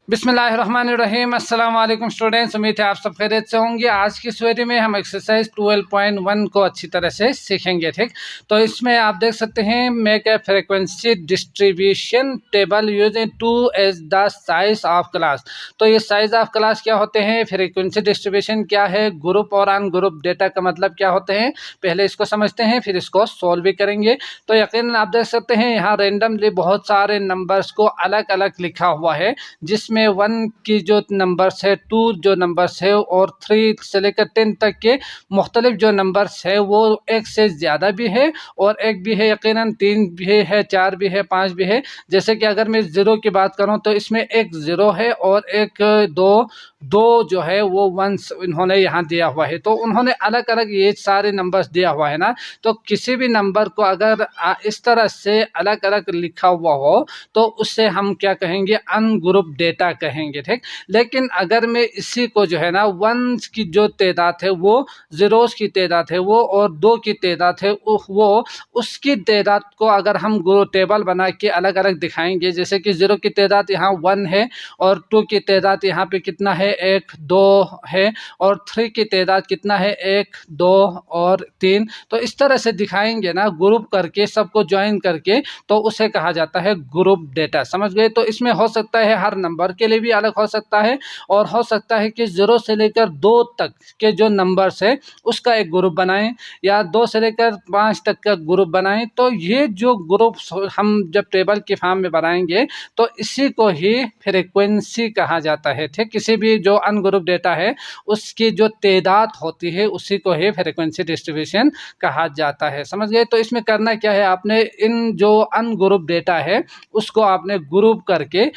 बिस्मिल्लाहिर्रहमानिर्रहीम। अस्सलाम वालेकुम स्टूडेंट्स, उम्मीद है आप सब खैरियत से होंगे। आज की इस वीडियो में हम एक्सरसाइज 12.1 को अच्छी तरह से सीखेंगे। ठीक, तो इसमें आप देख सकते हैं make a frequency distribution table using 2 as the size of class. तो ये साइज ऑफ क्लास क्या होते हैं, फ्रीक्वेंसी डिस्ट्रीब्यूशन क्या है, ग्रुप और अनग्रुप डेटा का मतलब क्या होते हैं, पहले इसको समझते हैं फिर इसको सॉल्व भी करेंगे। तो यकीनन आप देख सकते हैं यहाँ रेंडमली बहुत सारे नंबर्स को अलग अलग लिखा हुआ है, जिसमें 1 की जो नंबर्स है, 2 जो नंबर्स है और 3 से लेकर 10 तक के मुख्तलिफ जो नंबर्स है वो एक से ज़्यादा भी है और एक भी है, यकीनन 3 भी है, 4 भी है, 5 भी है। जैसे कि अगर मैं ज़ीरो की बात करूं तो इसमें एक ज़ीरो है और एक दो जो है वो वंस इन्होंने यहाँ दिया हुआ है। तो उन्होंने अलग अलग ये सारे नंबर्स दिया हुआ है ना, तो किसी भी नंबर को अगर इस तरह से अलग अलग लिखा हुआ हो तो उससे हम क्या कहेंगे, अनग्रुप डेटा कहेंगे। ठीक, लेकिन अगर मैं इसी को जो है ना वंस की जो तादाद है वो, ज़ीरोस की तादाद है वो और 2 की तादाद है वो, उसकी तादाद को अगर हम टेबल बना के अलग अलग दिखाएंगे, जैसे कि 0 की तादाद यहाँ 1 है और 2 की तादाद यहाँ पे कितना है, 1 2 है और 3 की तादाद कितना है, 1 2 और 3। तो इस तरह से दिखाएंगे ना, ग्रुप करके सबको ज्वाइन करके, तो उसे कहा जाता है ग्रुप डेटा। समझ गए? तो इसमें हो सकता है हर नंबर के लिए भी अलग हो सकता है और हो सकता है कि 0 से लेकर 2 तक के जो नंबर्स है उसका एक ग्रुप बनाएं या 2 से लेकर 5 तक का ग्रुप बनाएं। तो ये जो ग्रुप हम जब टेबल की फॉर्म में बनाएंगे तो इसी को ही फ्रीक्वेंसी कहा जाता है। ठीक, किसी भी जो अनग्रुप डेटा है उसकी जो तादाद होती है उसी को ही फ्रीक्वेंसी डिस्ट्रीब्यूशन कहा जाता है। समझ गए? तो इसमें करना क्या है, आपने इन जो अनग्रुप डेटा है उसको आपने ग्रुप करके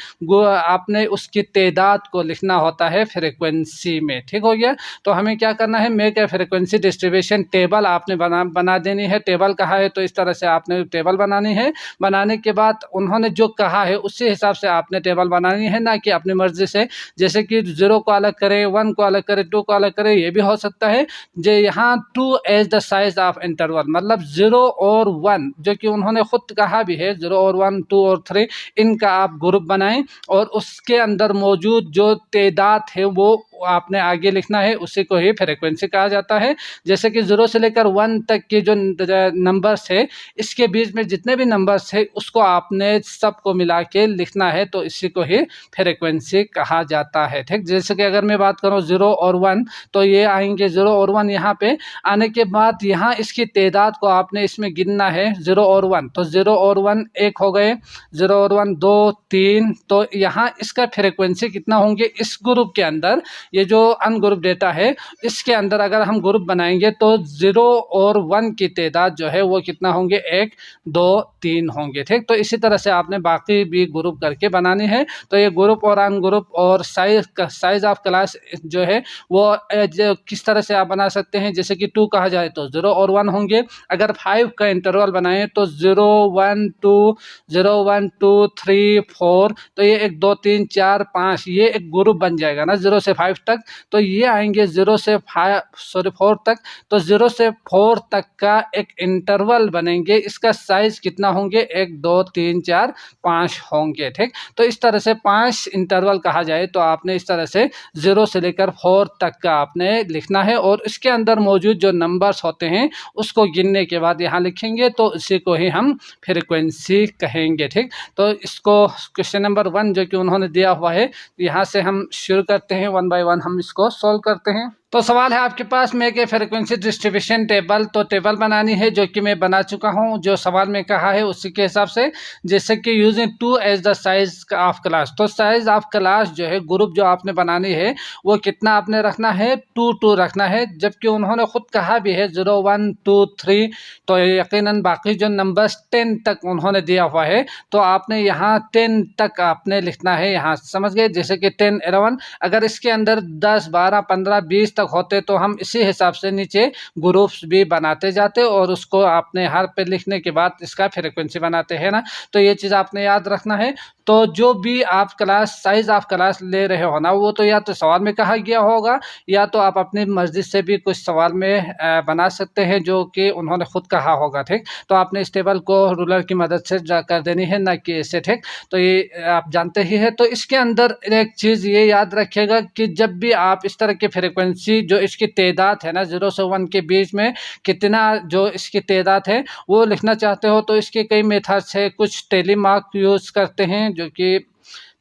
आपने उसकी तादाद को लिखना होता है फ्रीक्वेंसी में। ठीक हो गया? तो हमें क्या करना है, make a frequency distribution table आपने बना देनी है। टेबल कहा है तो इस तरह से आपने टेबल बनानी है। बनाने के बाद उन्होंने जो कहा है उसी हिसाब से आपने टेबल बनानी है, ना कि अपनी मर्जी से। जैसे कि 0 को अलग करें, 1 को अलग करें, 2 को अलग करें, ये भी हो सकता है। जो यहाँ 2 as the size of interval, मतलब 0 और 1 जो कि उन्होंने खुद कहा भी है, 0 और 1, 2 और 3, इनका आप ग्रुप बनाएं और उसके अंदर मौजूद जो तादाद है वो आपने आगे लिखना है, उसी को ही फ्रीक्वेंसी कहा जाता है। जैसे कि 0 से लेकर 1 तक के जो नंबर्स है, इसके बीच में जितने भी नंबर्स है उसको आपने सबको मिला के लिखना है, तो इसी को ही फ्रीक्वेंसी कहा जाता है। ठीक, जैसे कि अगर मैं बात करूँ 0 और 1, तो ये आएंगे 0 और 1। यहाँ पे आने के बाद यहाँ इसकी तादाद को आपने इसमें गिनना है, 0 और 1, तो 0 और 1 एक हो गए, 0 और 1 2 3। तो यहाँ इसका फ्रीक्वेंसी कितना होंगे इस ग्रुप के अंदर, ये जो अनग्रुप डेटा है इसके अंदर अगर हम ग्रुप बनाएंगे तो 0 और 1 की तादाद जो है वो कितना होंगे, 1 2 3 होंगे। ठीक, तो इसी तरह से आपने बाकी भी ग्रुप करके बनानी है। तो ये ग्रुप और अनग्रुप और साइज ऑफ क्लास जो है वो किस तरह से आप बना सकते हैं, जैसे कि 2 कहा जाए तो 0 और 1 होंगे। अगर 5 का इंटरवल बनाएं तो 0 1 2 0 1 2 3 4, तो ये 1 2 3 4 5, ये एक ग्रुप बन जाएगा ना 0 से 5 तक। तो ये आएंगे 0 से 4 तक, तो 0 से 4 तक का एक इंटरवल बनेंगे। इसका साइज कितना होंगे, 1 2 3 4 5 होंगे। ठीक, तो इस तरह से 5 इंटरवल कहा जाए तो आपने इस तरह से 0 से लेकर 4 तक का आपने लिखना है और इसके अंदर मौजूद जो नंबर्स होते हैं उसको गिनने के बाद यहाँ लिखेंगे, तो इसी को ही हम फ्रीक्वेंसी कहेंगे। ठीक, तो इसको क्वेश्चन नंबर 1 जो कि उन्होंने दिया हुआ है, यहाँ से हम शुरू करते हैं, 1 बाय 1 हम इसको सॉल्व करते हैं। तो सवाल है आपके पास make a frequency distribution table. तो टेबल बनानी है जो कि मैं बना चुका हूं, जो सवाल में कहा है उसी के हिसाब से। जैसे कि using 2 as the size of class, तो साइज ऑफ क्लास जो है, ग्रुप जो आपने बनानी है वो कितना आपने रखना है, 2 2 रखना है। जबकि उन्होंने खुद कहा भी है 0 1 2 3, तो यकीनन बाकी जो नंबर्स 10 तक उन्होंने दिया हुआ है तो आपने यहाँ 10 तक आपने लिखना है। यहाँ समझ गए? जैसे कि 10 11, अगर इसके अंदर 10 12 15 20 तक होते तो हम इसी हिसाब से नीचे ग्रुप्स भी बनाते जाते और उसको आपने हर पे लिखने के बाद इसका फ्रीक्वेंसी बनाते हैं ना। तो ये चीज़ आपने याद रखना है। तो जो भी आप क्लास साइज ऑफ क्लास ले रहे हो ना, वो तो या तो सवाल में कहा गया होगा या तो आप अपनी मर्जी से भी कुछ सवाल में बना सकते हैं जो कि उन्होंने खुद कहा होगा। ठीक, तो आपने इस टेबल को रूलर की मदद से ड्रा कर देनी है, ना कि ऐसे। ठीक, तो ये आप जानते ही है। तो इसके अंदर एक चीज़ ये याद रखिएगा कि जब भी आप इस तरह की फ्रिक्वेंसी जो इसकी तादाद है ना 0 से 1 के बीच में कितना जो इसकी तादाद है वो लिखना चाहते हो, तो इसके कई मेथड्स है। कुछ टेली मार्क यूज़ करते हैं जो कि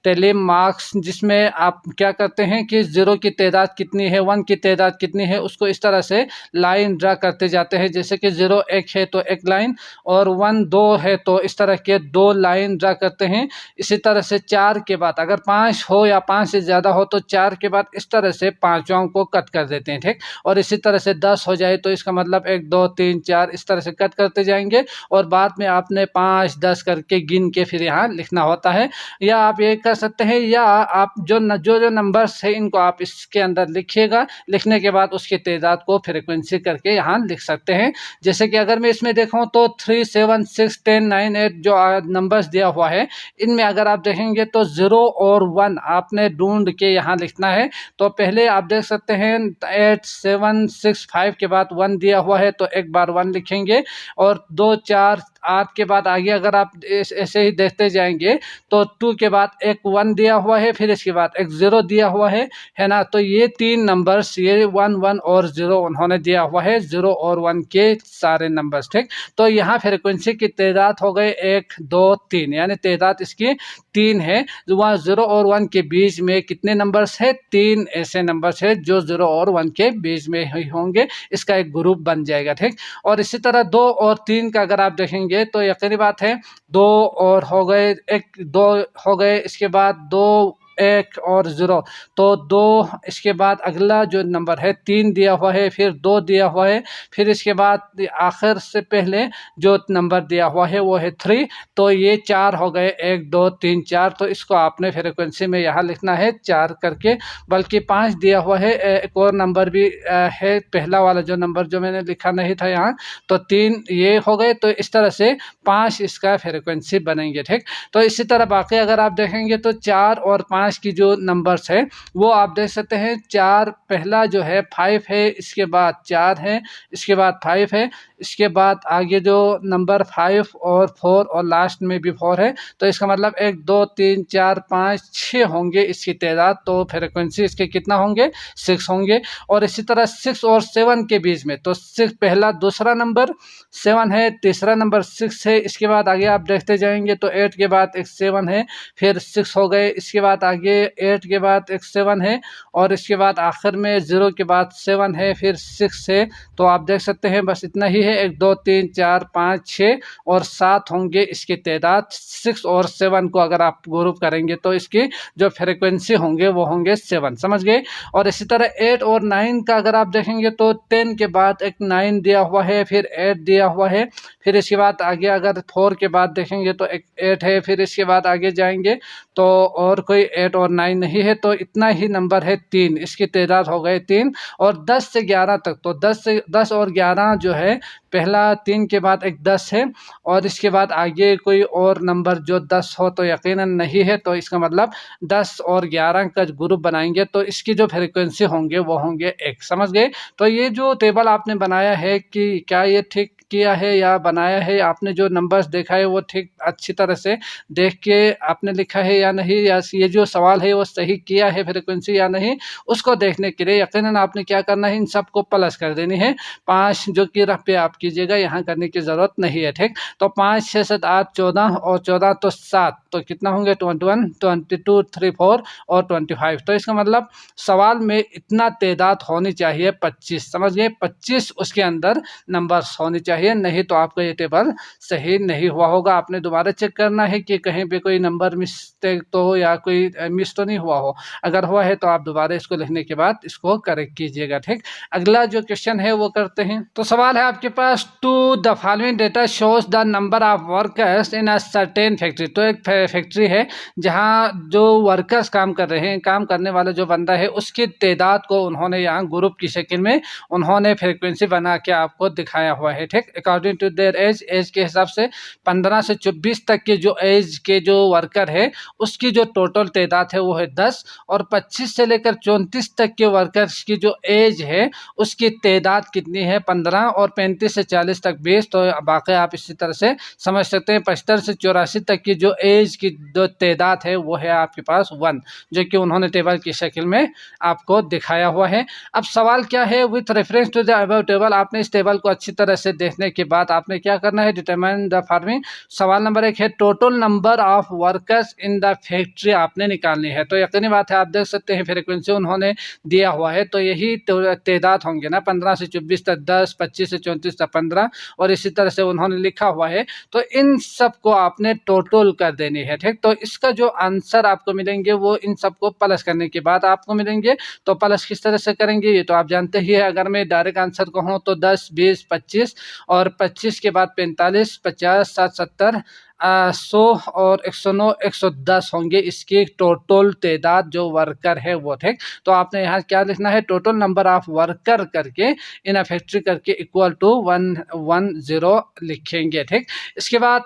टेली मार्क्स, जिसमें आप क्या करते हैं कि 0 की तादाद कितनी है, 1 की तादाद कितनी है, उसको इस तरह से लाइन ड्रा करते जाते हैं। जैसे कि 0 1 है तो एक लाइन, और 1 2 है तो इस तरह के 2 लाइन ड्रा करते हैं। इसी तरह से 4 के बाद अगर 5 हो या 5 से ज़्यादा हो तो 4 के बाद इस तरह से पाँचों को कट कर देते हैं। ठीक, और इसी तरह से 10 हो जाए तो इसका मतलब 1 2 3 4 इस तरह से कट करते जाएंगे, और बाद में आपने 5 10 करके गिन के फिर यहाँ लिखना होता है। या आप ये कर सकते हैं, या आप जो नंबर्स है इनको आप इसके अंदर लिखिएगा, लिखने के बाद उसकी तादाद को फ्रीक्वेंसी करके यहाँ लिख सकते हैं। जैसे कि अगर मैं इसमें देखूँ तो 3 7 6 10 9 8 जो नंबर्स दिया हुआ है, इनमें अगर आप देखेंगे तो 0 और 1 आपने ढूंढ के यहाँ लिखना है। तो पहले आप देख सकते हैं 8 7 6 5 के बाद 1 दिया हुआ है तो एक बार 1 लिखेंगे, और 2 4 8 के बाद आगे अगर आप ऐसे ही देखते जाएंगे तो 2 के बाद एक 1 दिया हुआ है, फिर इसके बाद एक 0 दिया हुआ है ना। तो ये 3 नंबर्स, ये 1 1 और 0 उन्होंने दिया हुआ है, 0 और 1 के सारे नंबर्स। ठीक, तो यहाँ फ्रिक्वेंसी की तादाद हो गए 1 2 3, यानी तादाद इसकी 3 है। जो वहाँ 0 और 1 के बीच में कितने नंबर्स है, 3 ऐसे नंबर्स है जो 0 और 1 के बीच में ही होंगे, इसका एक ग्रुप बन जाएगा। ठीक, और इसी तरह 2 और 3 का अगर आप देखेंगे तो यकीनी बात है 2 और हो गए, 1 2 हो गए, इसके बाद 2 1 और 0 तो 2, इसके बाद अगला जो नंबर है 3 दिया हुआ है, फिर 2 दिया हुआ है, फिर इसके बाद आखिर से पहले जो नंबर दिया हुआ है वो है 3, तो ये 4 हो गए, 1 2 3 4। तो इसको आपने फ्रिक्वेंसी में यहाँ लिखना है 4 करके। बल्कि 5 दिया हुआ है, एक और नंबर भी है, पहला वाला जो नंबर जो मैंने लिखा नहीं था यहाँ, तो 3 ये हो गए। तो इस तरह से 5 इसका फ्रिक्वेंसी बनेंगे। ठीक, तो इसी तरह बाकी अगर आप देखेंगे तो 4 और 5 की जो नंबर्स है वो आप देख सकते हैं। 4 पहला जो है 5 है, इसके बाद 4 है, इसके बाद 5 है, इसके बाद आगे जो नंबर 5 और 4 और लास्ट में भी 4 है, तो इसका मतलब 1 2 3 4 5 6 होंगे इसकी तादाद। तो फ्रिक्वेंसी इसके कितना होंगे, 6 होंगे। और इसी तरह 6 और 7 के बीच में तो 6 पहला दूसरा नंबर 7 है, तीसरा नंबर 6 है, इसके बाद आगे आप देखते जाएंगे तो 8 के बाद एक 7 है, फिर 6 हो गए, इसके बाद आगे 8 के बाद एक 7 है, और इसके बाद आखिर में 0 के बाद 7 है, फिर 6 है। तो आप देख सकते हैं बस इतना ही है, 1 2 3 4 5 6 और 7 होंगे इसकी तादाद। 6 और 7 को अगर आप ग्रुप करेंगे तो इसकी जो फ्रिक्वेंसी होंगे वो होंगे 7, समझ गए। और इसी तरह 8 और 9 का अगर आप देखेंगे तो 10 के बाद एक 9 दिया हुआ है, फिर 8 दिया हुआ है, फिर इसके बाद आगे अगर 4 के बाद देखेंगे तो एक 8 है, फिर इसके बाद आगे जाएंगे तो और कोई 8 और 9 नहीं है, तो इतना ही नंबर है 3, इसकी तादाद हो गए 3। और 10 से 11 तक तो 10 और 11 जो है, पहला 3 के बाद एक 10 है, और इसके बाद आगे कोई और नंबर जो 10 हो तो यकीनन नहीं है, तो इसका मतलब 10 और 11 का ग्रुप बनाएंगे तो इसकी जो फ्रिक्वेंसी होंगे वो होंगे 1, समझ गए। तो ये जो टेबल आपने बनाया है कि क्या ये ठीक किया है या बनाया है, आपने जो नंबर्स देखा है वो ठीक अच्छी तरह से देख के आपने लिखा है या नहीं, या ये जो सवाल है वो सही किया है फ्रिक्वेंसी या नहीं, उसको देखने के लिए यकीनन आपने क्या करना है, इन सबको प्लस कर देनी है। 5 जो कि रफ पे आप कीजिएगा, यहाँ करने की ज़रूरत नहीं है। ठीक, तो 5 6 7 8 14 और 14 तो 7, तो कितना होंगे 21 22 3 4 और 25। तो इसका मतलब सवाल में इतना तादाद होनी चाहिए 25, समझ गए, 25 उसके अंदर नंबर्स होनी चाहिए। चाहिए, नहीं तो आपका ये टेबल सही नहीं हुआ होगा। आपने दोबारा चेक करना है कि कहीं पे कोई नंबर मिस्टेक तो हो या कोई मिस तो नहीं हुआ हो। अगर हुआ है तो आप दोबारा इसको लिखने के बाद इसको करेक्ट कीजिएगा। ठीक, अगला जो क्वेश्चन है वो करते हैं। तो सवाल है आपके पास, two the following data shows the number of workers in a certain factory. तो एक फैक्ट्री है जहाँ जो वर्कर्स काम कर रहे हैं, काम करने वाला जो बंदा है उसकी तादाद को उन्होंने यहाँ ग्रुप की शक्ल में उन्होंने फ्रीक्वेंसी बना के आपको दिखाया हुआ है। ठीक, अकॉर्डिंग टू देयर एज के हिसाब से 15 से 24 तक के जो एज के जो वर्कर है उसकी जो टोटल तादाद है वो है 10, और 25 से लेकर 34 तक के वर्कर्स की जो एज है उसकी तादाद कितनी है 15, और 35 से 40 तक 20। तो बाकी आप इसी तरह से समझ सकते हैं 75 से 84 तक की जो एज की जो तादाद है वो है आपके पास 1, जो कि उन्होंने टेबल की शक्ल में आपको दिखाया हुआ है। अब सवाल क्या है, with reference to the above table, आपने इस टेबल को अच्छी तरह से देखने के बाद आपने क्या करना है, डिटरमाइन द फॉलोइंग। सवाल नंबर 1 है total number of workers in the factory आपने निकालनी है। तो यकीनी बात है, आप देख सकते हैं फ्रीक्वेंसी उन्होंने दिया हुआ है, तो यही तादाद होंगे ना, 15 से 24 तक 10, 25 से 34 तक 15, और इसी तरह से उन्होंने लिखा हुआ है। तो इन सब को आपने टोटल कर देनी है। ठीक, तो इसका जो आंसर आपको मिलेंगे वो इन सबको प्लस करने के बाद आपको मिलेंगे। तो प्लस किस तरह से करेंगे ये तो आप जानते ही है। अगर मैं डायरेक्ट आंसर कहूँ तो 10, 20, 25, और 25 के बाद 45, 50, 60, 70, 100 और 109, 110 होंगे इसकी टोटल तादाद जो वर्कर है वो। ठीक, तो आपने यहाँ क्या लिखना है, टोटल नंबर ऑफ वर्कर करके इन अ फैक्ट्री करके इक्वल टू 110 लिखेंगे। ठीक, इसके बाद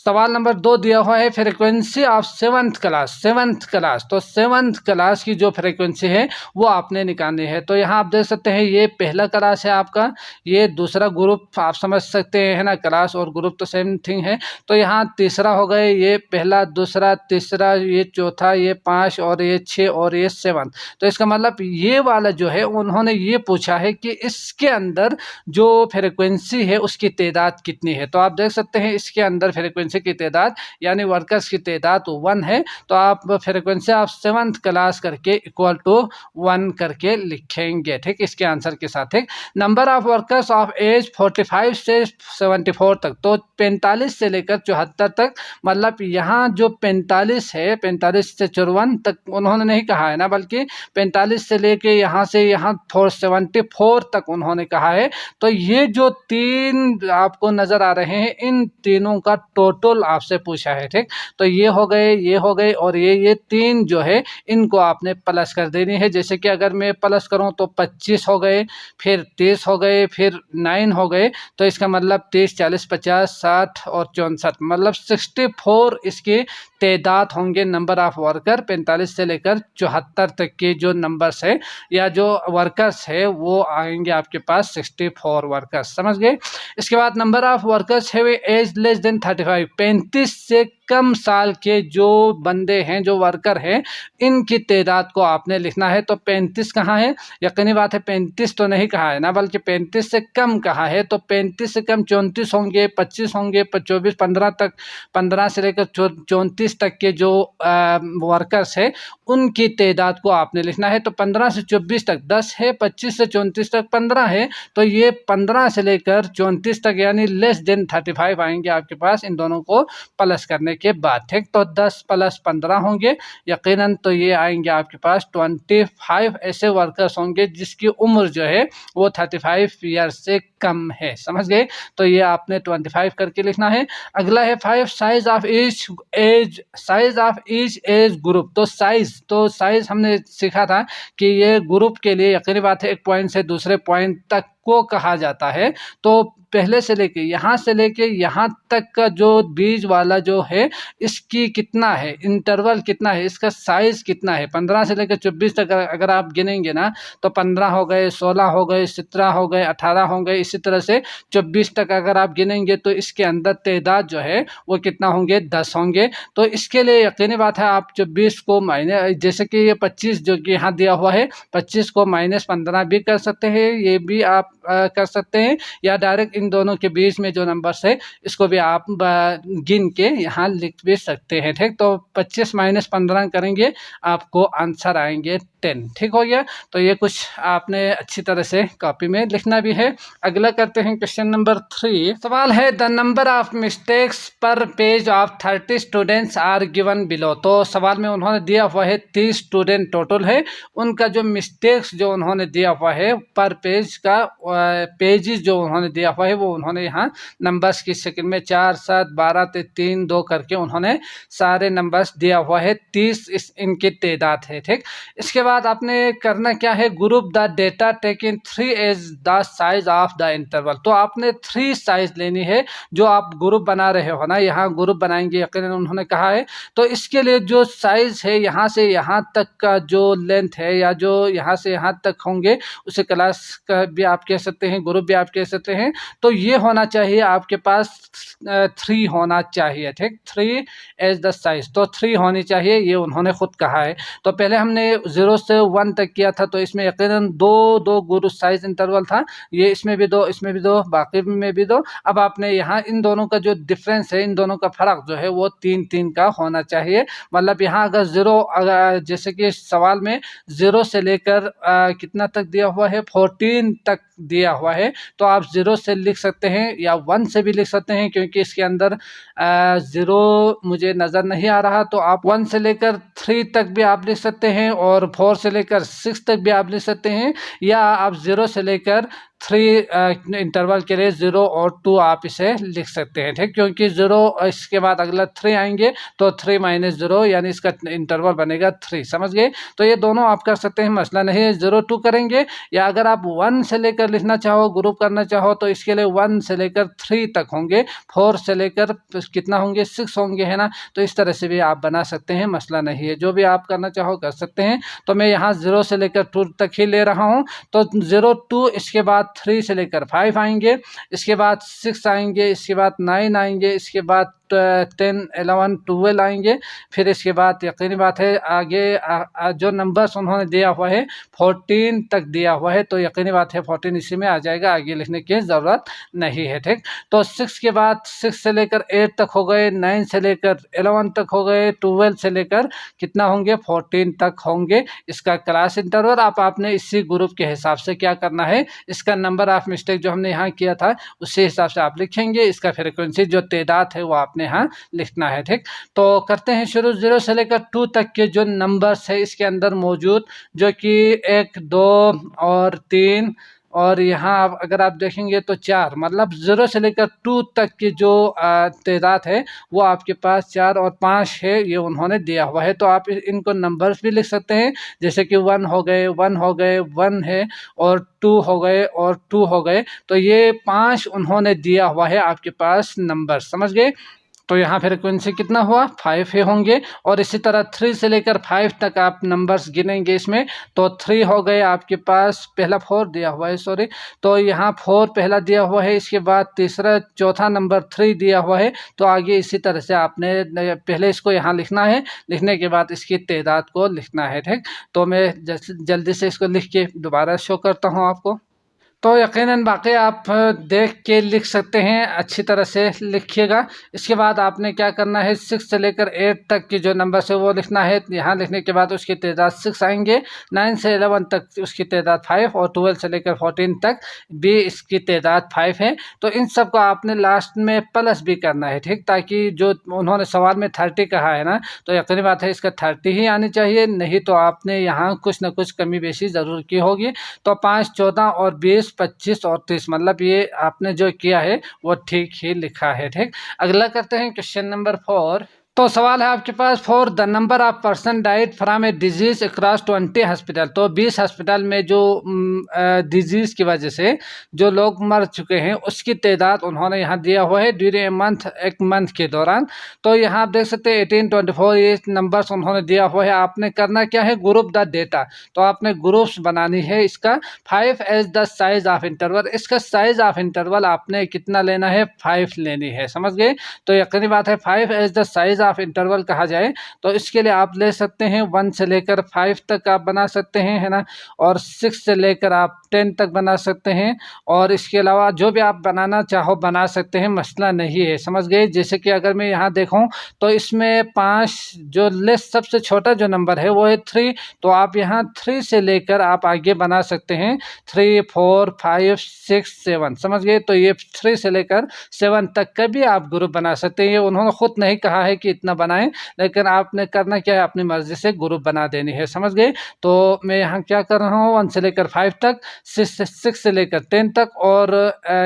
सवाल नंबर 2 दिया हुआ है फ्रीक्वेंसी ऑफ 7th क्लास। तो 7th क्लास की जो फ्रीक्वेंसी है वो आपने निकालनी है। तो यहाँ आप देख सकते हैं ये पहला क्लास है आपका, ये दूसरा ग्रुप आप समझ सकते हैं ना, क्लास और ग्रुप तो सेम थिंग है। तो यहाँ तीसरा हो गए, ये पहला, दूसरा, तीसरा, ये चौथा, ये 5, और ये 6, और ये 7। तो इसका मतलब ये वाला जो है उन्होंने ये पूछा है कि इसके अंदर जो फ्रीक्वेंसी है उसकी तादाद कितनी है। तो आप देख सकते हैं इसके अंदर फ्रीक्वेंसी की तादाद यानी वर्कर्स की तादाद 1 है। तो आप फ्रीक्वेंसी ऑफ 7th क्लास करके इक्वल टू 1 करके लिखेंगे। ठीक, इसके आंसर के साथ। ठीक, number of workers of age 45 से 74 तक, तो 45 से लेकर 74 तक, मतलब यहाँ जो 45 है 45 से 54 तक उन्होंने नहीं कहा है ना, बल्कि 45 से लेके यहाँ से यहाँ 74 तक उन्होंने कहा है। तो ये जो 3 आपको नजर आ रहे हैं इन तीनों का टोटल आपसे पूछा है। ठीक, तो ये हो गए, ये हो गए, और ये 3 जो है इनको आपने प्लस कर देनी है। जैसे कि अगर मैं प्लस करूं तो 25 हो गए, फिर 30 हो गए, फिर 9 हो गए। तो इसका मतलब 30, 40, 50, 60 और 64, मतलब 64 इसकी तादाद होंगे नंबर ऑफ वर्कर। 45 से लेकर 74 तक के जो नंबर्स है या जो वर्कर्स है वो आएंगे आपके पास 64 वर्कर्स। समझ गए। इसके बाद नंबर ऑफ वर्कर्स है एज लेस देन 35, 35 से कम साल के जो बंदे हैं, जो वर्कर हैं, इनकी तादाद को आपने लिखना है। तो 35 कहाँ है, यकीनी बात है 35 तो नहीं कहा है ना, बल्कि 35 से कम कहा है। तो 35 से कम 34 होंगे, 25 होंगे, 24, 15 तक, 15 से लेकर 34 तक के जो वर्कर्स है उनकी तादाद को आपने लिखना है। तो 15 से 24 तक 10 है, 25 से 34 तक 15 है। तो ये 15 से लेकर 34 तक यानी लेस देन 35 आएंगे आपके पास इन दोनों को प्लस करने के बाद। ठीक, तो 10 + 15 होंगे यकीनन, तो ये आएंगे आपके पास 25 ऐसे वर्कर्स होंगे जिसकी उम्र जो है वो 35 ईयर से कम है। समझ गए। तो ये आपने 25 करके लिखना है। अगला है 5 size of each age group. तो साइज हमने सीखा था कि ये ग्रुप के लिए यकीनी बात है एक पॉइंट से दूसरे पॉइंट तक को कहा जाता है। तो पहले से लेके यहाँ तक का जो बीच वाला जो है इसकी कितना है, इंटरवल कितना है, इसका साइज कितना है। 15 से लेकर 24 तक अगर आप गिनेंगे ना तो 15 हो गए, 16 हो गए, 17 हो गए, 18 हो गए, इसी तरह से 24 तक अगर आप गिनेंगे तो इसके अंदर तादाद जो है वो कितना होंगे, 10 होंगे। तो इसके लिए यकीनी बात है आप 24 को माइनस, जैसे कि ये 25 जो कि यहाँ दिया हुआ है 25 को -15 भी कर सकते हैं, ये भी आप कर सकते हैं, या डायरेक्ट इन दोनों के बीच में जो नंबर्स है इसको भी आप गिन के यहाँ लिख भी सकते हैं। ठीक, तो 25 माइनस 15 करेंगे, आपको आंसर आएंगे 10। ठीक हो गया। तो ये कुछ आपने अच्छी तरह से कॉपी में लिखना भी है। अगला करते हैं क्वेश्चन नंबर 3। सवाल है the number of mistakes per page of 30 students are given below. तो सवाल में उन्होंने दिया हुआ है 30 स्टूडेंट टोटल है, उनका जो मिस्टेक्स जो उन्होंने दिया हुआ है पर पेज का पेजेस जो उन्होंने दिया हुआ है वो उन्होंने यहाँ नंबर्स की शक्ल में 4, 7, 12, 3, 2 करके उन्होंने सारे नंबर्स दिया हुआ है। 30 इनकी तादाद है। ठीक, इसके बाद आपने करना क्या है, group the data taking 3 as the size of the interval. तो आपने 3 साइज लेनी है जो आप ग्रुप बना रहे हो ना, यहाँ ग्रुप बनाएंगे यकीनन उन्होंने कहा है। तो इसके लिए जो साइज है यहाँ से यहाँ तक का जो लेंथ है या जो यहाँ से यहाँ तक होंगे उसे क्लास का भी आप कह सकते हैं, ग्रुप भी आप कह सकते हैं। तो ये होना चाहिए आपके पास 3 होना चाहिए। ठीक, 3 एज द साइज, तो 3 होनी चाहिए, ये उन्होंने खुद कहा है। तो पहले हमने 0 से 1 तक किया था, तो इसमें यकीनन दो ग्रुप साइज इंटरवल था, ये इसमें भी 2, इसमें भी 2, बाकी में भी 2। अब आपने यहाँ इन दोनों का जो डिफरेंस है, इन दोनों का फर्क जो है वो 3 का होना चाहिए। मतलब यहाँ अगर 0, अगर जैसे कि सवाल में 0 से लेकर कितना तक दिया हुआ है, 14 तक दिया हुआ है, तो आप 0 से लिख सकते हैं या 1 से भी लिख सकते हैं, क्योंकि इसके अंदर 0 मुझे नज़र नहीं आ रहा। तो आप 1 से लेकर 3 तक भी आप लिख सकते हैं और 4 से लेकर 6 तक भी आप लिख सकते हैं, या आप 0 से लेकर 3 इंटरवल के लिए 0 और 2 आप इसे लिख सकते हैं। ठीक, क्योंकि 0 इसके बाद अगला 3 आएंगे तो 3 माइनस 0 यानी इसका इंटरवल बनेगा 3। समझ गए। तो ये दोनों आप कर सकते हैं, मसला नहीं है। 0 2 करेंगे, या अगर आप 1 से लेकर लिखना चाहो, ग्रुप करना चाहो, तो इसके लिए 1 से लेकर 3 तक होंगे, 4 से लेकर कितना होंगे, 6 होंगे, है ना। तो इस तरह से भी आप बना सकते हैं, मसला नहीं है, जो भी आप करना चाहो कर सकते हैं। तो मैं यहाँ 0 से लेकर 2 तक ही ले रहा हूँ। तो 0 2, इसके बाद 3 से लेकर 5 आएंगे, इसके बाद 6 आएंगे, इसके बाद 9 आएंगे, इसके बाद 10, 11, 12 आएंगे। फिर इसके बाद यकीनी बात है आगे जो नंबर्स उन्होंने दिया हुआ है 14 तक दिया हुआ है, तो यकीनी बात है 14 इसी में आ जाएगा, आगे लिखने की ज़रूरत नहीं है। ठीक, तो 6 के बाद 6 से लेकर 8 तक हो गए, 9 से लेकर 11 तक हो गए, 12 से लेकर कितना होंगे, 14 तक होंगे। इसका क्लास इंटरवल आपने इसी ग्रुप के हिसाब से क्या करना है, इसका नंबर ऑफ मिस्टेक जो हमने यहाँ किया था उसी हिसाब से आप लिखेंगे। इसका फ्रीक्वेंसी जो तादाद है वो आपने यहाँ लिखना है। ठीक, तो करते हैं शुरू। 0 से लेकर 2 तक के जो नंबर्स है इसके अंदर मौजूद, जो कि 1, 2 और 3, और यहाँ अगर आप देखेंगे तो 4, मतलब 0 से लेकर 2 तक की जो तादाद है वो आपके पास 4 और 5 है, ये उन्होंने दिया हुआ है। तो आप इनको नंबर्स भी लिख सकते हैं, जैसे कि 1 हो गए, 1 हो गए, 1 है, और 2 हो गए और 2 हो गए। तो ये 5 उन्होंने दिया हुआ है आपके पास नंबर, समझ गए। तो यहाँ फ्रीक्वेंसी कितना हुआ, 5 ही होंगे। और इसी तरह 3 से लेकर 5 तक आप नंबर्स गिनेंगे इसमें, तो 3 हो गए आपके पास, पहला 4 दिया हुआ है, सॉरी, तो यहाँ 4 पहला दिया हुआ है, इसके बाद तीसरा चौथा नंबर 3 दिया हुआ है। तो आगे इसी तरह से आपने पहले इसको यहाँ लिखना है, लिखने के बाद इसकी तादाद को लिखना है। ठीक, तो मैं जल्दी से इसको लिख के दोबारा शो करता हूँ आपको। तो यकीनन बाकी आप देख के लिख सकते हैं, अच्छी तरह से लिखिएगा। इसके बाद आपने क्या करना है, 6 से लेकर 8 तक की जो नंबर है वो लिखना है। यहाँ लिखने के बाद उसकी तादाद 6 आएंगे, 9 से 11 तक उसकी तादाद 5, और 12 से लेकर 14 तक भी इसकी तादाद 5 है। तो इन सब को आपने लास्ट में प्लस भी करना है। ठीक, ताकि जो उन्होंने सवाल में 30 कहा है ना, तो यकीनी बात है इसका 30 ही आनी चाहिए, नहीं तो आपने यहाँ कुछ ना कुछ कमी बेशी ज़रूर की होगी। तो 5, 14 और 20, 25 और 30, मतलब ये आपने जो किया है वो ठीक ही लिखा है। ठीक, अगला करते हैं क्वेश्चन नंबर 4। तो सवाल है आपके पास, for the number of person died from a disease across 20 hospital. तो 20 हॉस्पिटल में जो डिजीज़ की वजह से जो लोग मर चुके हैं उसकी तादाद उन्होंने यहाँ दिया हुआ है ड्यूरिंग ए मंथ, एक मंथ के दौरान। तो यहाँ आप देख सकते हैं 18, 24 ये नंबर्स उन्होंने दिया हुआ है। आपने करना क्या है, ग्रुप द डेटा, तो आपने ग्रुप्स बनानी है। इसका 5 as the size of interval, इसका साइज ऑफ इंटरवल आपने कितना लेना है, 5 लेनी है, समझ गए। तो यकीनी बात है 5 as the size size of interval कहा जाए तो इसके लिए आप ले सकते हैं 1 से लेकर 5 तक आप बना सकते हैं, है ना, और 6 से लेकर आप 10 तक बना सकते हैं। और इसके अलावा जो भी आप बनाना चाहो बना सकते हैं, मसला नहीं है, समझ गए। जैसे कि अगर मैं यहाँ देखूँ तो इसमें 5 जो लिस्ट सबसे छोटा जो नंबर है वो है 3, तो आप यहाँ 3 से लेकर आप आगे बना सकते हैं 3, 4, 5, 6, 7, समझ गए। तो ये 3 से लेकर 7 तक का भी आप ग्रुप बना सकते हैं। ये उन्होंने खुद नहीं कहा है कि इतना बनाएं, लेकिन आपने करना क्या है, अपनी मर्जी से ग्रुप बना देनी है, समझ गए। तो मैं यहाँ क्या कर रहा हूँ, 1 से लेकर 5 तक, 6 से लेकर 10 तक, और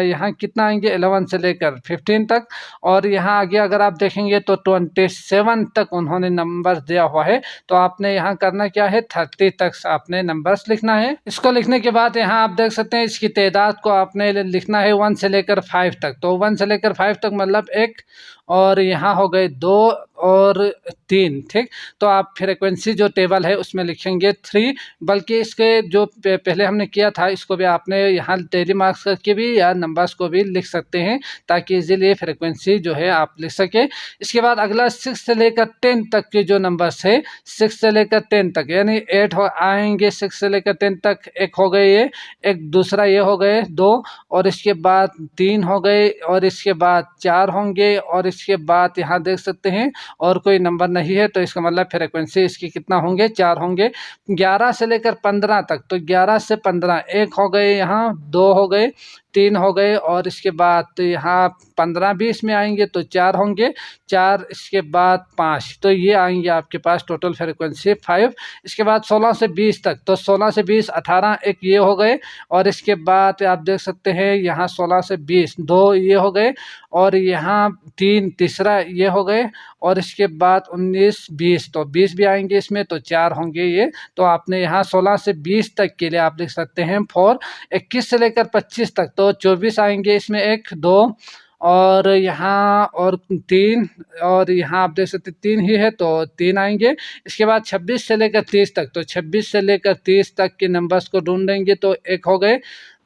यहाँ कितना आएंगे 11 से लेकर 15 तक, और यहाँ आगे अगर आप देखेंगे तो 27 तक उन्होंने नंबर दिया हुआ है। तो आपने यहाँ करना क्या है, 30 तक आपने नंबर्स लिखना है। इसको लिखने के बाद यहाँ आप देख सकते हैं इसकी तादाद को आपने लिखना है 1 से लेकर 5 तक। तो 1 से लेकर 5 तक मतलब 1, और यहाँ हो गए 2 और 3, ठीक। तो आप फ्रीक्वेंसी जो टेबल है उसमें लिखेंगे 3, बल्कि इसके जो पहले हमने किया था इसको भी आपने यहाँ टेली मार्क्स करके भी या नंबर्स को भी लिख सकते हैं, ताकि इजीली फ्रीक्वेंसी जो है आप लिख सके। इसके बाद अगला 6 से लेकर 10 तक के जो नंबर्स है, 6 से लेकर 10 तक यानी 8 आएंगे, 6 से लेकर 10 तक, एक हो गए ये, एक दूसरा ये हो गए 2, और इसके बाद 3 हो गए, और इसके बाद 4 होंगे, और इसके बाद यहाँ देख सकते हैं और कोई नंबर नहीं है, तो इसका मतलब फ्रीक्वेंसी इसकी कितना होंगे, 4 होंगे। 11 से लेकर 15 तक, तो 11 से 15 एक हो गए, यहाँ 2 हो गए, 3 हो गए, और इसके बाद यहाँ 15 भी इसमें आएंगे तो 4 होंगे, 4 इसके बाद 5, तो ये आएंगे आपके पास टोटल फ्रीक्वेंसी 5। इसके बाद 16 से 20 तक, तो 16 से 20 18 एक ये हो गए, और इसके बाद आप देख सकते हैं यहाँ 16 से 20 2 ये हो गए, और यहाँ 3 तीसरा ये हो गए, और इसके बाद 19 20, तो 20 भी आएंगे इसमें तो 4 होंगे ये। तो आपने यहाँ 16 से 20 तक के लिए आप लिख सकते हैं 4। 21 से लेकर 25 तक, तो 24 आएंगे इसमें, 1 2 और यहाँ और 3, और यहाँ आप देख सकते 3 ही है तो 3 आएंगे। इसके बाद 26 से लेकर 30 तक, तो 26 से लेकर 30 तक के नंबर्स को ढूंढेंगे तो 1 हो गए,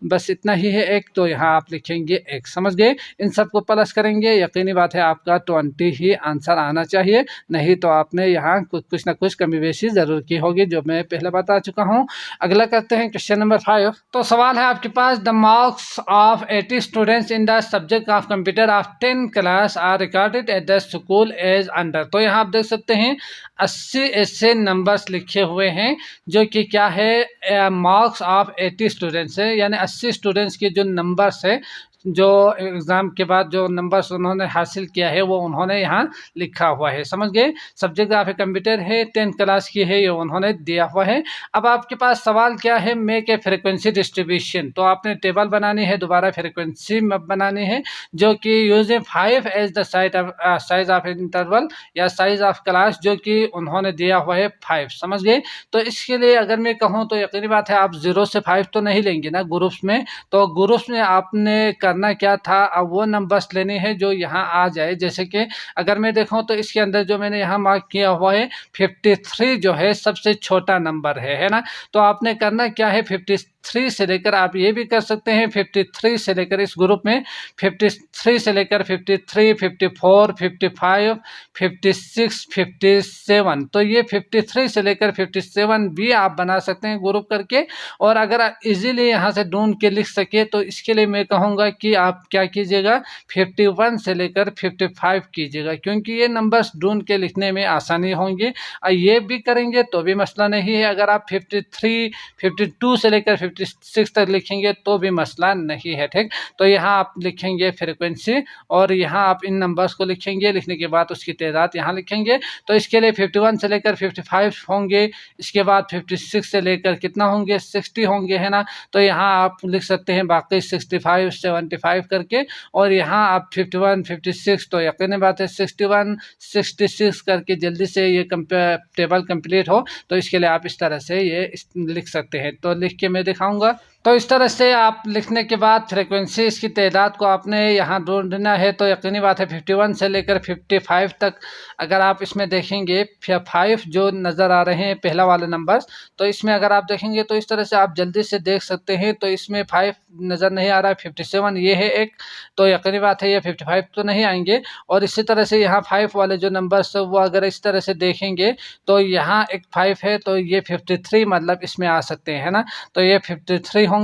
बस इतना ही है 1, तो यहाँ आप लिखेंगे 1, समझ गए। इन सबको प्लस करेंगे, यकीनी बात है आपका 20 ही आंसर आना चाहिए, नहीं तो आपने यहाँ कुछ ना कुछ कमी बेशी ज़रूर की होगी, जो मैं पहले बता चुका हूँ। अगला करते हैं क्वेश्चन नंबर 5। तो सवाल है आपके पास, the marks of 80 students in the subject of computer of 10 class are recorded at the school as under. तो यहाँ आप देख सकते हैं 80 ऐसे नंबर्स लिखे हुए हैं जो कि क्या है, मार्क्स ऑफ 80 स्टूडेंट्स है, यानी 80 स्टूडेंट्स के जो नंबर्स है, जो एग्ज़ाम के बाद जो नंबर्स उन्होंने हासिल किया है वो उन्होंने यहाँ लिखा हुआ है, समझ गए। सब्जेक्ट ऑफ कंप्यूटर है, 10 क्लास की है, ये उन्होंने दिया हुआ है। अब आपके पास सवाल क्या है, मेक ए फ्रीक्वेंसी डिस्ट्रीब्यूशन। तो आपने टेबल बनानी है, दोबारा फ्रीक्वेंसी बनानी है, जो कि using 5 as the size of interval या साइज ऑफ क्लास, जो कि उन्होंने दिया हुआ है 5, समझ गए। तो इसके लिए अगर मैं कहूँ तो यकीनी बात है आप 0 से 5 तो नहीं लेंगे ना ग्रुप्स में, तो ग्रुप्स में आपने करना क्या था, अब वो नंबर्स लेने हैं जो यहाँ आ जाए। जैसे कि अगर मैं देखूँ तो इसके अंदर जो मैंने यहाँ मार्क किया हुआ है 53 जो है सबसे छोटा नंबर है ना। तो आपने करना क्या है, 53 से लेकर आप ये भी कर सकते हैं, 53 से लेकर इस ग्रुप में 53 से लेकर 53, 54, 55, 56, 57, तो ये 53 से लेकर 57 भी आप बना सकते हैं ग्रुप करके। और अगर आप इजीली यहाँ से ढूंढ के लिख सके तो इसके लिए मैं कहूँगा कि आप क्या कीजिएगा, 51 से लेकर 55 कीजिएगा, क्योंकि ये नंबर्स ढूंढ के लिखने में आसानी होंगे। ये भी करेंगे तो भी मसला नहीं है, अगर आप 53, 52 से लेकर 56 तक लिखेंगे तो भी मसला नहीं है, ठीक। तो यहाँ आप लिखेंगे फ्रीक्वेंसी, और यहाँ आप इन नंबर्स को लिखेंगे, लिखने के बाद उसकी तादाद यहाँ लिखेंगे। तो इसके लिए 51 से लेकर 55 होंगे, इसके बाद 56 से लेकर कितना होंगे, 60 होंगे, है ना। तो यहाँ आप लिख सकते हैं बाकी 65, 75 करके, और यहाँ आप 51, 56, तो यकीनी बात है 61, 66 करके जल्दी से ये टेबल कंप्लीट हो। तो इसके लिए आप इस तरह से ये लिख सकते हैं। तो लिख के मैं दिखाऊंगा। तो इस तरह से आप लिखने के बाद फ्रीक्वेंसी इसकी तादाद को आपने यहाँ ढूंढना है। तो यकीनी बात है 51 से लेकर 55 तक अगर आप इसमें देखेंगे 5 जो नज़र आ रहे हैं पहला वाले नंबर्स, तो इसमें अगर आप देखेंगे तो इस तरह से आप जल्दी से देख सकते हैं। तो इसमें 5 नज़र नहीं आ रहा है, 57 ये है एक, तो यकीनी बात है ये 55 तो नहीं आएंगे। और इसी तरह से यहाँ 5 वाले जो नंबर्स वो अगर इस तरह से देखेंगे तो यहाँ एक 5 है, तो ये 53 मतलब इसमें आ सकते हैं, है ना। तो ये 53 होंगे।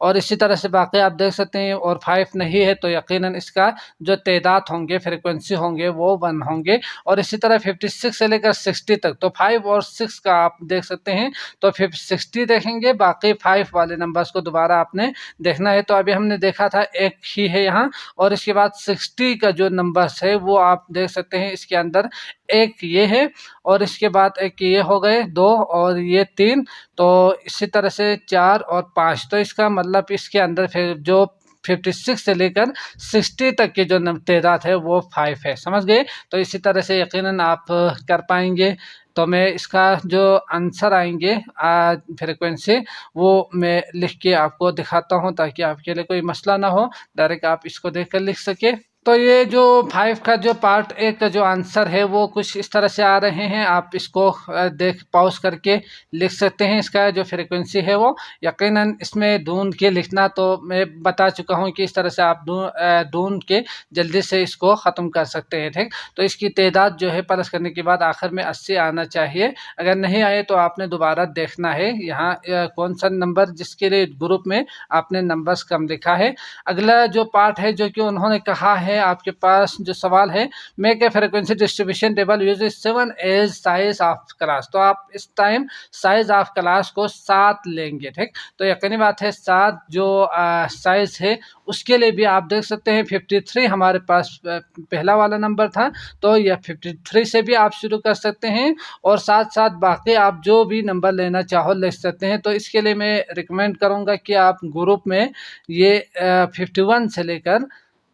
और इसी तरह से बाकी आप देख सकते हैं, और 5 नहीं है तो यकीनन इसका जो तादाद होंगे फ्रीक्वेंसी होंगे वो 1 होंगे। और इसी तरह 56 से लेकर 60 तक, तो 5 और 6 का आप देख सकते हैं। तो 60 देखेंगे, बाकी 5 वाले नंबर्स को दोबारा आपने देखना है। तो अभी हमने देखा था एक ही है यहाँ, और इसके बाद 60 का जो नंबर्स है वो आप देख सकते हैं। इसके अंदर एक ये है, और इसके बाद एक ये हो गए 2, और ये 3, तो इसी तरह से 4 और 5। तो इसका मतलब इसके अंदर फिर जो 56 से लेकर 60 तक की जो तादाद है वो 5 है, समझ गए। तो इसी तरह से यकीनन आप कर पाएंगे। तो मैं इसका जो आंसर आएंगे फ्रिक्वेंसी वो मैं लिख के आपको दिखाता हूँ, ताकि आपके लिए कोई मसला ना हो, डायरेक्ट आप इसको देखकर लिख सके। तो ये जो 5 का जो पार्ट ए का जो आंसर है वो कुछ इस तरह से आ रहे हैं। आप इसको देख पॉज करके लिख सकते हैं। इसका जो फ्रिक्वेंसी है वो यकीनन इसमें ढूंढ के लिखना, तो मैं बता चुका हूँ कि इस तरह से आप ढूंढ के जल्दी से इसको ख़त्म कर सकते हैं, ठीक। तो इसकी तादाद जो है प्लस करने के बाद आखिर में 80 आना चाहिए। अगर नहीं आए तो आपने दोबारा देखना है यहाँ कौन सा नंबर जिसके लिए ग्रुप में आपने नंबर्स कम लिखा है। अगला जो पार्ट है जो कि उन्होंने कहा है, आपके पास जो सवाल है, make a frequency distribution table use 7 as size of class. तो आप इस टाइम साइज ऑफ क्लास को 7 लेंगे, ठीक। तो यकीनी बात है 7 जो साइज है उसके लिए भी आप देख सकते हैं 53 हमारे पास पहला वाला नंबर था, तो यह 53 से भी आप शुरू कर सकते हैं। और साथ साथ बाकी आप जो भी नंबर लेना चाहो ले सकते हैं। तो इसके लिए मैं रिकमेंड करूँगा कि आप ग्रुप में ये 51 से लेकर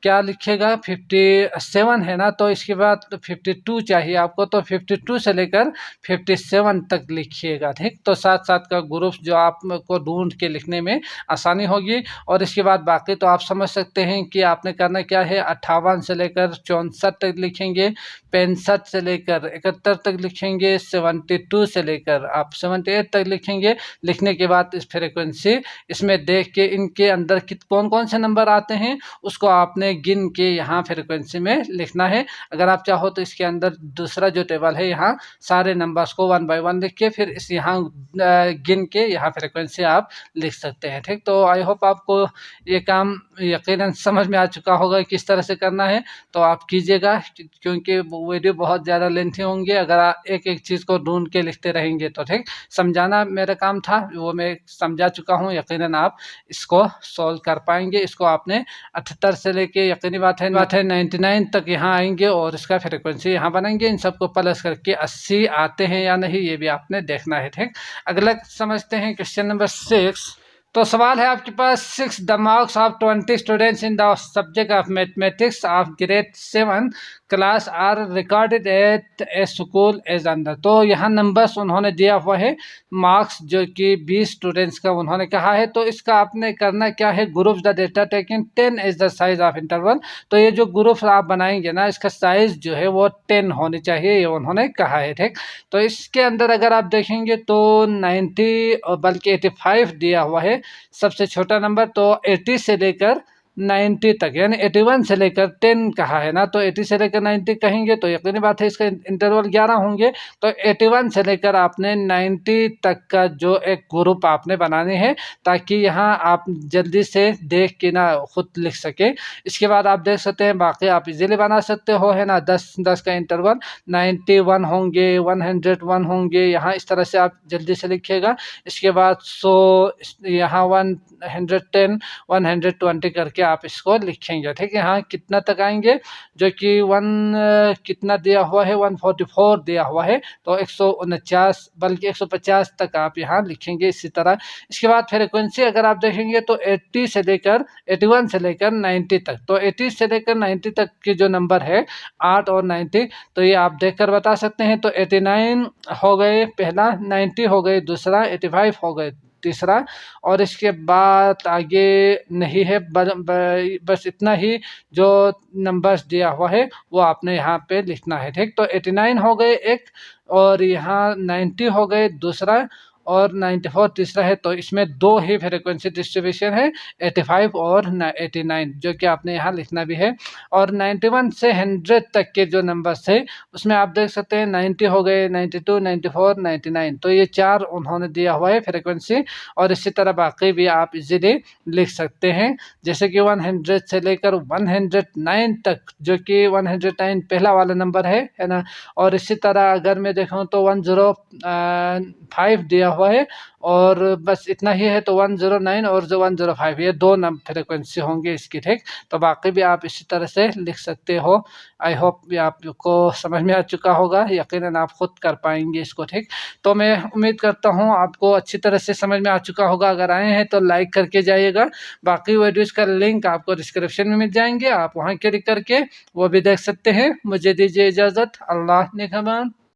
क्या लिखिएगा 57 है ना, तो इसके बाद 52 चाहिए आपको, तो 52 से लेकर 57 तक लिखिएगा, ठीक। तो साथ साथ का ग्रुप जो आपको ढूंढ के लिखने में आसानी होगी। और इसके बाद बाकी तो आप समझ सकते हैं कि आपने करना क्या है। 58 से लेकर 64 तक लिखेंगे, 65 से लेकर 71 तक लिखेंगे, 72 से लेकर आप 78 तक लिखेंगे। लिखने के बाद इस फ्रिक्वेंसी इसमें देख के इनके अंदर कौन कौन से नंबर आते हैं उसको आपने गिन के यहाँ फ्रिक्वेंसी में लिखना है। अगर आप चाहो तो इसके अंदर दूसरा जो टेबल है यहाँ सारे नंबर्स को 1 बाय 1 लिख के फिर इस यहाँ गिन के यहाँ फ्रिक्वेंसी आप लिख सकते हैं, ठीक। तो आई होप आपको ये काम यकीनन समझ में आ चुका होगा किस तरह से करना है। तो आप कीजिएगा, क्योंकि वीडियो बहुत ज़्यादा लेंथी होंगे अगर आप एक एक चीज़ को ढूंढ के लिखते रहेंगे तो, ठीक। समझाना मेरा काम था, वो मैं समझा चुका हूँ। यकीनन आप इसको सॉल्व कर पाएंगे। इसको आपने 78 से लेके यकीनी बात है 99 तक यहाँ आएंगे, और इसका फ्रिक्वेंसी यहाँ बनाएंगे। इन सबको प्लस करके 80 आते हैं या नहीं ये भी आपने देखना है, ठीक। अगला समझते हैं क्वेश्चन नंबर 6। तो सवाल है आपके पास 6 the marks of 20 students in the subject of mathematics of grade 7 class are recorded at a school as under. तो यहाँ नंबर्स उन्होंने दिया हुआ है, मार्क्स जो कि 20 स्टूडेंट्स का उन्होंने कहा है। तो इसका आपने करना क्या है, groups the data taken 10 is the size of interval. तो ये जो ग्रुप्स आप बनाएंगे ना इसका साइज जो है वो 10 होनी चाहिए, ये उन्होंने कहा है, ठीक। तो इसके अंदर अगर आप देखेंगे तो 90 बल्कि 85 दिया हुआ है सबसे छोटा नंबर। तो 80 से लेकर 90 तक, यानी 81 से लेकर 10 कहा है ना, तो 80 से लेकर 90 कहेंगे तो यकीनी बात है इसका इंटरवल 11 होंगे। तो 81 से लेकर आपने 90 तक का जो एक ग्रुप आपने बनाने हैं, ताकि यहाँ आप जल्दी से देख के ना खुद लिख सके। इसके बाद आप देख सकते हैं बाकी आप इजीली बना सकते हो, है ना। 10 का इंटरवल 91 होंगे, 101 होंगे, यहाँ इस तरह से आप जल्दी से लिखिएगा। इसके बाद 100, यहाँ 110, 120 करके आप इसको लिखेंगे, ठीक है। यहाँ कितना तक आएंगे, जो कि 1 कितना दिया हुआ है 144 दिया हुआ है, तो 149 बल्कि 150 तक आप यहाँ लिखेंगे इसी तरह। इसके बाद फ्रीक्वेंसी अगर आप देखेंगे तो 81 से लेकर 90 तक, तो 80 से लेकर 90 तक के जो नंबर है 8 और 90, तो ये आप देखकर बता सकते हैं। तो 89 हो गए पहला, 90 हो गए दूसरा, 85 हो गए तीसरा, और इसके बाद आगे नहीं है, बस इतना ही जो नंबर्स दिया हुआ है वो आपने यहाँ पे लिखना है। ठीक, तो 89 हो गए एक, और यहाँ 90 हो गए दूसरा, और 94 तीसरा है। तो इसमें दो ही फ्रीक्वेंसी डिस्ट्रीब्यूशन है, 85 और 89, जो कि आपने यहाँ लिखना भी है। और 91 से 100 तक के जो नंबर्स थे उसमें आप देख सकते हैं 90 हो गए, 92, 94, 99, तो ये चार उन्होंने दिया हुआ है फ्रीक्वेंसी। और इसी तरह बाकी भी आप इजीली लिख सकते हैं, जैसे कि 100 से लेकर 109 तक, जो कि 109 पहला वाला नंबर है ना। और इसी तरह अगर मैं देखूँ तो 105 दिया हुआ है, और बस इतना ही है, तो 109 और जो 105, ये दो फ्रीक्वेंसी होंगे इसकी। ठीक, तो बाकी भी आप इसी तरह से लिख सकते हो। आई होप ये आपको समझ में आ चुका होगा, यकीनन आप खुद कर पाएंगे इसको। ठीक, तो मैं उम्मीद करता हूँ आपको अच्छी तरह से समझ में आ चुका होगा। अगर आए हैं तो लाइक करके जाइएगा, बाकी वीडियोस का लिंक आपको डिस्क्रिप्शन में मिल जाएंगे, आप वहाँ क्लिक करके वो भी देख सकते हैं। मुझे दीजिए इजाज़त, अल्लाह निगहबान।